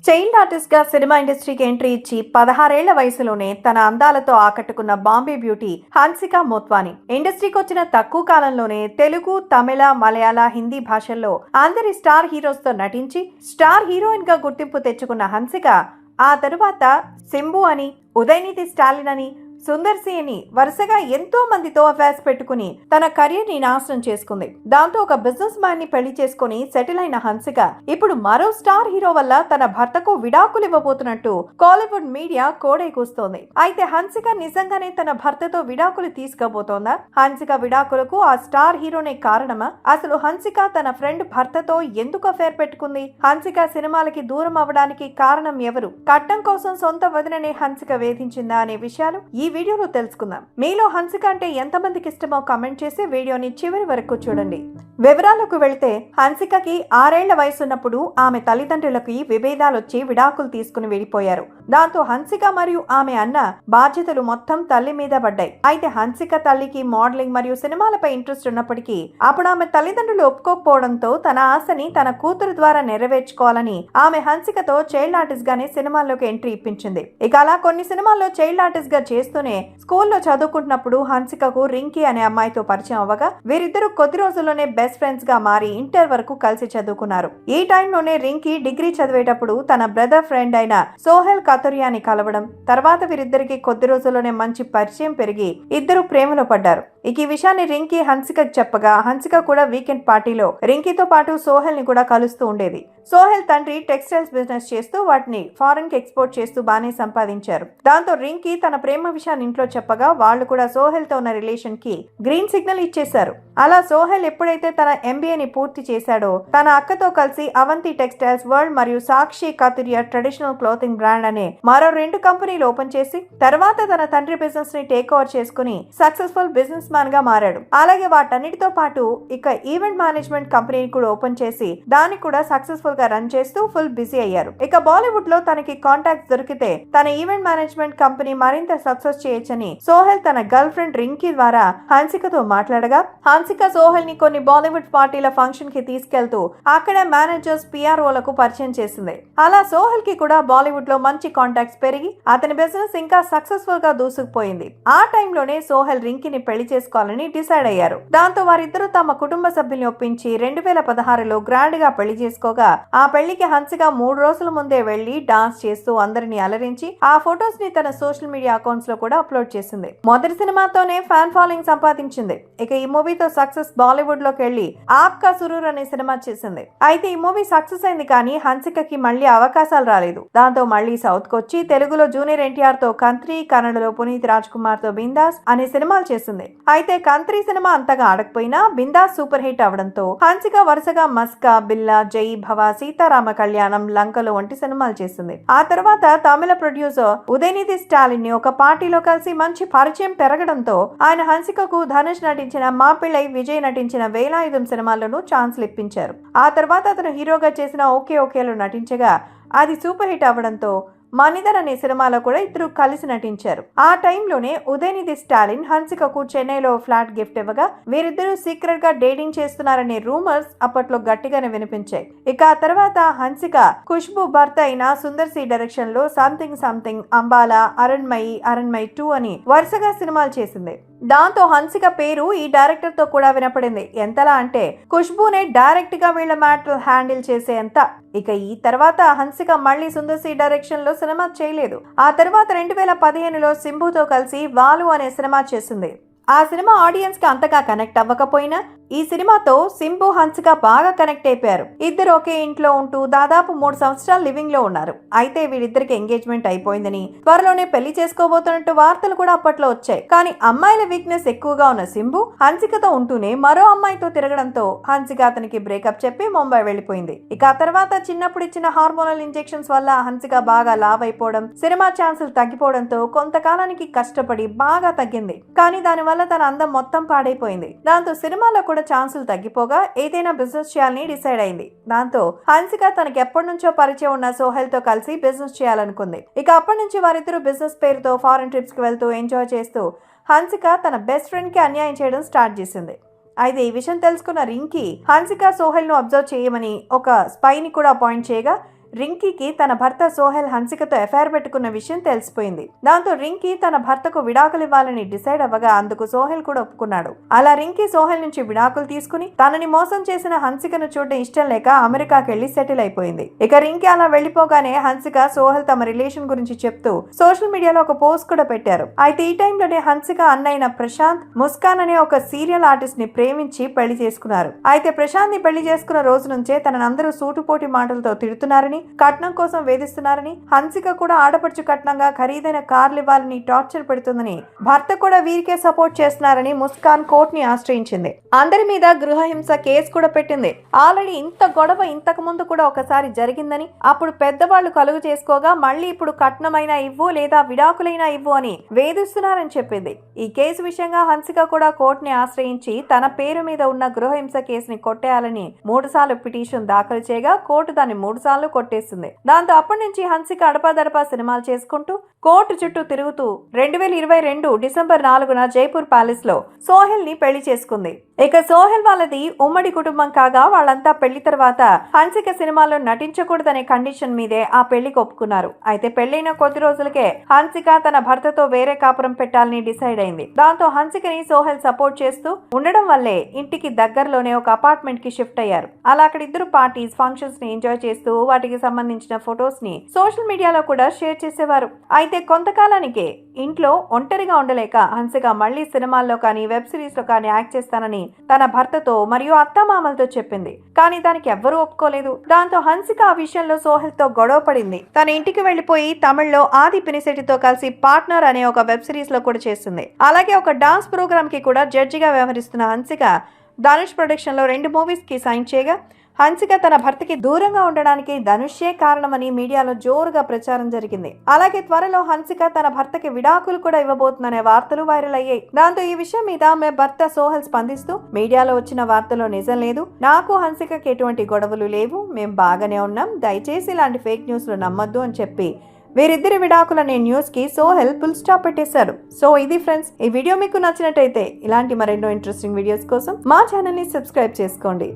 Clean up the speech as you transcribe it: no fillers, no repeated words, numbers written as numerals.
Child artist గా cinema ఇండస్ట్రీకి entry ఇచ్చి 16 ఏళ్ల వయసులోనే తన అందాలతో ఆకట్టుకున్న బాంబే బ్యూటీ హన్సిక మోత్వాని ఇండస్ట్రీకి వచ్చిన తక్కువ కాలంలోనే తెలుగు, తమిళ, మలయాళ, హిందీ భాషల్లో అందరి స్టార్ హీరోస్ తో నటించి స్టార్ హీరోయిన్ గా గుర్తింపు తెచ్చుకున్న హన్సిక ఆ తరువాత సింబు అని, ఉదయనిధి స్టాలిన్ అని, సుందర్ సి అని వరుసగా ఎంతో మందితో అఫైర్స్ పెట్టుకుని తన కెరీర్ ని నాశనం చేసుకుంది. దాంతో ఒక బిజినెస్ మ్యాన్ ని పెళ్లి చేసుకుని సెటిల్ అయిన హన్సిక ఇప్పుడు మరో స్టార్ హీరో వల్ల తన భర్తకు విడాకులు ఇవ్వబోతున్నట్టు కోలీవుడ్ మీడియా కోడై కూస్తోంది. అయితే హన్సిక నిజంగానే తన భర్తతో విడాకులు తీసుకోబోతోందా? హన్సిక విడాకులకు ఆ స్టార్ హీరోనే కారణమా? అసలు హన్సిక తన ఫ్రెండ్ భర్తతో ఎందుకు అఫైర్ పెట్టుకుంది? హన్సిక సినిమాలకి దూరం అవ్వడానికి కారణం ఎవరు? కట్నం కోసం సొంత వదిననే హన్సిక వేధించిందా అనే విషయాలు ఈ వీడియోలో తెలుసుకుందాం. మీలో హన్సిక అంటే ఎంతమందికి ఇష్టమో కామెంట్ చేసి వీడియోని చివరి వరకు చూడండి. వివరాలకు వెళ్తే హన్సికకి 6 ఏళ్ల వయసున్నప్పుడు ఆమె తల్లిదండ్రులకి విభేదాలు వచ్చి విడాకులు తీసుకుని విడిపోయారు. దాంతో హన్సిక మరియు ఆమె అన్న బాధ్యతలు మొత్తం తల్లి మీద పడ్డాయి. అయితే హన్సిక తల్లికి మోడలింగ్ మరియు సినిమాలపై ఇంట్రెస్ట్ ఉన్నప్పటికీ అప్పుడు ఆమె తల్లిదండ్రులు ఒప్పుకోకపోవడంతో తన ఆశని తన కూతురు ద్వారా నెరవేర్చుకోవాలని ఆమె హన్సికతో చైల్డ్ ఆర్టిస్ట్ గానే సినిమాల్లోకి ఎంట్రీ ఇప్పించింది. ఇక అలా కొన్ని సినిమాల్లో చైల్డ్ ఆర్టిస్ట్ గా చేస్తూనే స్కూల్లో చదువుకుంటున్నప్పుడు హన్సికకు రింకీ అనే అమ్మాయితో పరిచయం అవ్వగా వీరిద్దరూ కొద్ది రోజుల్లోనే బెస్ట్ ఫ్రెండ్స్ గా మారి ఇంటర్ వరకు కలిసి చదువుకున్నారు. ఈ టైంలోనే రింకీ డిగ్రీ చదివేటప్పుడు తన బ్రదర్ ఫ్రెండ్ అయిన సోహెల్ కతురియాని కలవడం, తర్వాత వీరిద్దరికి కొద్ది రోజుల్లోనే మంచి పరిచయం పెరిగి ఇద్దరు ప్రేమలో పడ్డారు. ఇక ఈ విషయాన్ని రింకీ హన్సికకు చెప్పగా హన్సిక కూడా వీకెండ్ పార్టీలో రింకీతో పాటు సోహెల్ ని కూడా కలుస్తూ ఉండేది. సోహెల్ తండ్రి టెక్స్టైల్స్ బిజినెస్ చేస్తూ వాటిని ఫారెన్ కి ఎక్స్పోర్ట్ చేస్తూ బానే సంపాదించారు. దాంతో రింకీ తన ప్రేమ విషయాన్ని ఇంట్లో చెప్పగా వాళ్ళు కూడా సోహెల్ తో ఉన్న రిలేషన్ కి గ్రీన్ సిగ్నల్ ఇచ్చేశారు. అలా సోహెల్ ఎప్పుడైతే తన ఎంబీఏని పూర్తి చేశాడో తన అక్కతో కలిసి అవంతి టెక్స్టైల్స్ వరల్డ్ మరియు సాక్షి కతురియా ట్రెడిషనల్ క్లోతింగ్ బ్రాండ్ అనే మరో 2 కంపెనీలు ఓపెన్ చేసి తర్వాత తన తండ్రి బిజినెస్ ని టేక్ ఓవర్ చేసుకుని సక్సెస్ఫుల్ బిజినెస్ మ్యాన్ గా మారాడు. అలాగే వాటన్నిటితో పాటు ఇక ఈవెంట్ మేనేజ్మెంట్ కంపెనీని కూడా ఓపెన్ చేసి దాన్ని కూడా సక్సెస్ఫుల్ గా రన్ చేస్తూ ఫుల్ బిజీ అయ్యారు. ఇక బాలీవుడ్ లో తనకి కాంటాక్ట్స్ దొరికితే తన ఈవెంట్ మేనేజ్మెంట్ కంపెనీ మరింత సక్సెస్ చేయొచ్చని సోహెల్ తన గర్ల్ ఫ్రెండ్ రింకీ ద్వారా హన్సికతో మాట్లాడగా హన్సిక సోహెల్ ని కొన్ని బాలీవుడ్ పార్టీల ఫంక్షన్ కి తీసుకెళ్తూ అక్కడ మేనేజర్స్, పిఆర్ఓలకు పరిచయం చేసింది. అలా సోహెల్ కి కూడా బాలీవుడ్ లో మంచి కాంటాక్ట్స్ పెరిగి అతని బిజినెస్ ఇంకా సక్సెస్ఫుల్ గా దూసుకుపోయింది. ఆ టైంలోనే సోహెల్ రింకీని పెళ్లి చేసుకోవాలని డిసైడ్ అయ్యారు. దాంతో వారిద్దరూ తమ కుటుంబ సభ్యుల్ని ఒప్పించి 2016లో గ్రాండ్ గా పెళ్లి చేసుకోగా ఆ పెళ్లికి హన్సిక 3 రోజుల ముందే వెళ్లి డాన్స్ చేస్తూ అందరిని అలరించి ఆ ఫొటోస్ ని తన సోషల్ మీడియా అకౌంట్స్ లో కూడా అప్లోడ్ చేసింది. మొదటి సినిమాతోనే ఫ్యాన్ ఫాలోయింగ్ సంపాదించింది. ఇక ఈ మూవీతో సక్సెస్ బాలీవుడ్ లోకి వెళ్లి ఆప్కా సురూర్ అనే సినిమా చేసింది. అయితే ఈ మూవీ సక్సెస్ అయింది కానీ హన్సికకి మళ్లీ అవకాశాలు రాలేదు. దాంతో మళ్లీ సౌత్ కొచ్చి తెలుగులో జూనియర్ ఎన్టీఆర్ తో కంత్రి, కన్నడలో పునీత్ రాజ్ కుమార్ తో బిందాస్ అనే సినిమాలు చేసింది. అయితే కంత్రి సినిమా అంతగా ఆడకపోయినా బిందాస్ సూపర్ హిట్ అవడంతో హన్సిక వరుసగా మస్కా, బిల్లా, జై భవ, సీతారామ కళ్యాణం, లంకలో వంటి సినిమాలు చేసింది. ఆ తర్వాత తమిళ ప్రొడ్యూసర్ ఉదయనిధి స్టాలిన్ ని ఒక పార్టీలో కలిసి మంచి పరిచయం పెరగడంతో ఆయన హన్సికకు ధనుష్ నటించిన మా పిళ్ళై, విజయ్ నటించిన వేలాయుధం సినిమాలను ఛాన్స్లు ఇప్పించారు. ఆ తర్వాత అతను హీరోగా చేసిన ఓకే ఓకేలో నటించగా అది సూపర్ హిట్ అవడంతో మనిదర్ అనే సినిమాలో కూడా ఇద్దరు కలిసి నటించారు. ఆ టైంలోనే ఉదయనిధి స్టాలిన్ హన్సికకు చెన్నైలో ఫ్లాట్ గిఫ్ట్ ఇవ్వగా వీరిద్దరూ సీక్రెట్ గా డేటింగ్ చేస్తున్నారనే రూమర్స్ అప్పట్లో గట్టిగానే వినిపించాయి. ఇక ఆ తర్వాత హన్సిక ఖుష్బు భర్త అయిన సుందర్ సి డైరెక్షన్ లో సంథింగ్ సంథింగ్, అంబాలా, అరణ్మయి, అరణ్మయి 2 అని వరుసగా సినిమాలు చేసింది. దాంతో హన్సిక పేరు ఈ డైరెక్టర్ తో కూడా వినపడింది. ఎంతలా అంటే ఖుష్బూనే డైరెక్ట్ గా వీళ్ళ మ్యాటర్ హ్యాండిల్ చేసేంత. ఇక ఈ తర్వాత హన్సిక మళ్లీ సుందర్ సి డైరెక్షన్ లో సినిమా చేయలేదు. ఆ తర్వాత 2015లో సింబుతో కలిసి వాలు అనే సినిమా చేసింది. ఆ సినిమా ఆడియన్స్ కి అంతగా కనెక్ట్ అవ్వకపోయినా ఈ సినిమాతో సింబు, హన్సిక బాగా కనెక్ట్ అయిపోయారు. ఇద్దరు ఒకే ఇంట్లో ఉంటూ దాదాపు 3 సంవత్సరాలు లివింగ్ లో ఉన్నారు. అయితే వీరిద్దరికి ఎంగేజ్మెంట్ అయిపోయిందని, త్వరలోనే పెళ్లి చేసుకోబోతున్నట్టు వార్తలు కూడా అప్పట్లో వచ్చాయి. కానీ అమ్మాయిల వీక్నెస్ ఎక్కువగా ఉన్న సింబు హన్సికతో ఉంటూనే మరో అమ్మాయితో తిరగడంతో హన్సిక అతనికి బ్రేకప్ చెప్పి ముంబై వెళ్లిపోయింది. ఇక ఆ తర్వాత చిన్నప్పుడు ఇచ్చిన హార్మోనల్ ఇంజెక్షన్స్ వల్ల హన్సిక బాగా లావ్ అయిపోవడం, సినిమా ఛాన్సులు తగ్గిపోవడంతో కొంతకాలానికి కష్టపడి బాగా తగ్గింది. కానీ దానివల్ల తన అందం మొత్తం పాడైపోయింది. దాంతో సినిమాలో కూడా ఛాన్సులు తగ్గిపోగా ఏదైనా బిజినెస్ చేయాలని డిసైడ్ అయింది. దాంతో హన్సిక తనకి ఎప్పటి నుంచో పరిచయం ఉన్న సోహెల్ తో కలిసి బిజినెస్ చేయాలనుకుంది. ఇక అప్పటి నుంచి వారిద్దరూ బిజినెస్ పేరుతో ఫారెన్ ట్రిప్స్ కి వెళ్తూ ఎంజాయ్ చేస్తూ హన్సిక తన బెస్ట్ ఫ్రెండ్ కి అన్యాయం చేయడం స్టార్ట్ చేసింది. అయితే ఈ విషయం తెలుసుకున్న రింకీ హన్సిక సోహెల్ ను అబ్జర్వ్ చేయమని ఒక స్పైని కూడా అపాయింట్ చేయగా రింకీకి తన భర్త సోహెల్ హన్సికతో ఎఫైర్ పెట్టుకున్న విషయం తెలిసిపోయింది. దాంతో రింకీ తన భర్తకు విడాకులు ఇవ్వాలని డిసైడ్ అవ్వగా అందుకు సోహెల్ కూడా ఒప్పుకున్నాడు. అలా రింకీ సోహెల్ నుంచి విడాకులు తీసుకుని తనని మోసం చేసిన హన్సికను చూడడం ఇష్టం లేక అమెరికాకి వెళ్లి సెటిల్ అయిపోయింది. ఇక రింకీ అలా వెళ్లిపోగానే హన్సిక సోహెల్ తమ రిలేషన్ గురించి చెప్తూ సోషల్ మీడియాలో ఒక పోస్ట్ కూడా పెట్టారు. అయితే ఈ టైంలోనే హన్సిక అన్నైన ప్రశాంత్ ముస్కాన్ అనే ఒక సీరియల్ ఆర్టిస్ట్ ని ప్రేమించి పెళ్లి చేసుకున్నారు. అయితే ప్రశాంత్ ని పెళ్లి చేసుకున్న రోజు నుంచే తననందరూ సూటుపోటి మాటలతో తిడుతున్నారని, కట్నం కోసం వేధిస్తున్నారని, హన్సిక కూడా ఆడపడుచు కట్నంగా ఖరీదైన కార్లు ఇవ్వాలని టార్చర్ పెడుతుందని, భర్త కూడా వీరికే సపోర్ట్ చేస్తున్నారని ముస్కాన్ కోర్ట్ ని ఆశ్రయించింది. అందరి మీద గృహహింస కేసు కూడా పెట్టింది. ఆల్రెడీ ఇంత గొడవ ఇంతకు ముందు కూడా ఒకసారి జరిగిందని, అప్పుడు పెద్దవాళ్లు కలుగు చేసుకోగా మళ్ళీ ఇప్పుడు కట్నమైనా ఇవ్వు లేదా విడాకులైనా ఇవ్వు అని వేధిస్తున్నారని చెప్పింది. ఈ కేసు విషయంగా హన్సిక కూడా కోర్ట్ ని ఆశ్రయించి తన పేరు మీద ఉన్న గృహహింస కేసుని కొట్టేయాలని 3 సార్లు పిటిషన్ దాఖలు చేయగా కోర్టు దాన్ని 3 సార్లు కొట్టేసింది. దాంతో అప్పటి నుంచి హన్సిక అడపాదడపా సినిమాలు చేసుకుంటూ కోర్టు చుట్టూ తిరుగుతూ 2022 డిసెంబర్ 4న జైపూర్ ప్యాలెస్ లో సోహెల్ ని పెళ్లి చేసుకుంది. ఇక సోహెల్ వాళ్ళది ఉమ్మడి కుటుంబం కాగా వాళ్ళంతా పెళ్లి తర్వాత హన్సిక సినిమాలో నటించకూడదనే కండిషన్ మీదే ఆ పెళ్లికి ఒప్పుకున్నారు. అయితే పెళ్లైన కొద్ది రోజులకే హన్సిక తన భర్తతో వేరే కాపురం పెట్టాలని డిసైడ్ అయింది. దాంతో హన్సికని సోహెల్ సపోర్ట్ చేస్తూ ఉండడం వల్లే ఇంటికి దగ్గరలోనే ఒక అపార్ట్మెంట్ కి షిఫ్ట్ అయ్యారు. అలా అక్కడ ఇద్దరు పార్టీస్, ఫంక్షన్స్ ని ఎంజాయ్ చేస్తూ వాటికి సంబంధించిన ఫొటోస్ ని సోషల్ మీడియాలో కూడా షేర్ చేసేవారు. అయితే కొంతకాలానికే ఇంట్లో ఒంటరిగా ఉండలేక హన్సిక మళ్లీ సినిమాల్లో కానీ వెబ్ సిరీస్ లో కానీ యాక్ట్ చేస్తానని తన భర్తతో మరియు అత్తమామలతో చెప్పింది. కానీ దానికి ఎవ్వరూ ఒప్పుకోలేదు. దాంతో హన్సిక ఆ విషయంలో సోహెల్ తో గొడవ పడింది. తన ఇంటికి వెళ్లిపోయి తమిళ్లో ఆది పినిశెట్టితో కలిసి పార్ట్నర్ అనే ఒక వెబ్ సిరీస్ లో కూడా చేసింది. అలాగే ఒక డాన్స్ ప్రోగ్రామ్ కి కూడా జడ్జిగా వ్యవహరిస్తున్న హన్సిక ధనుష్ ప్రొడక్షన్ లో 2 మూవీస్ కి సైన్ చేయగా హన్సిక తన భర్తకి దూరంగా ఉండడానికి ధనుషే కారణమని మీడియాలో జోరుగా ప్రచారం జరిగింది. అలాగే త్వరలో హన్సిక తన భర్తకి విడాకులు కూడా ఇవ్వబోతుందనే వార్తలు వైరల్ అయ్యాయి. దాంతో ఈ విషయం మీద ఆమె భర్త సోహెల్ స్పందిస్తూ మీడియాలో వచ్చిన వార్తలో నిజం లేదు, నాకు హన్సికకి ఎటువంటి గొడవలు లేవు, మేం బాగానే ఉన్నాం, దయచేసి ఇలాంటి ఫేక్ న్యూస్లు నమ్మొద్దు అని చెప్పి వీరిద్దరి విడాకులనే న్యూస్ కి సోహెల్ ఫుల్ స్టాప్ పెట్టేశారు. సో ఇది ఫ్రెండ్స్, ఈ వీడియో మీకు నచ్చినట్టయితే ఇలాంటి మరెన్నో ఇంట్రెస్టింగ్ వీడియోస్ కోసం మా ఛానల్ ని సబ్స్క్రైబ్ చేసుకోండి.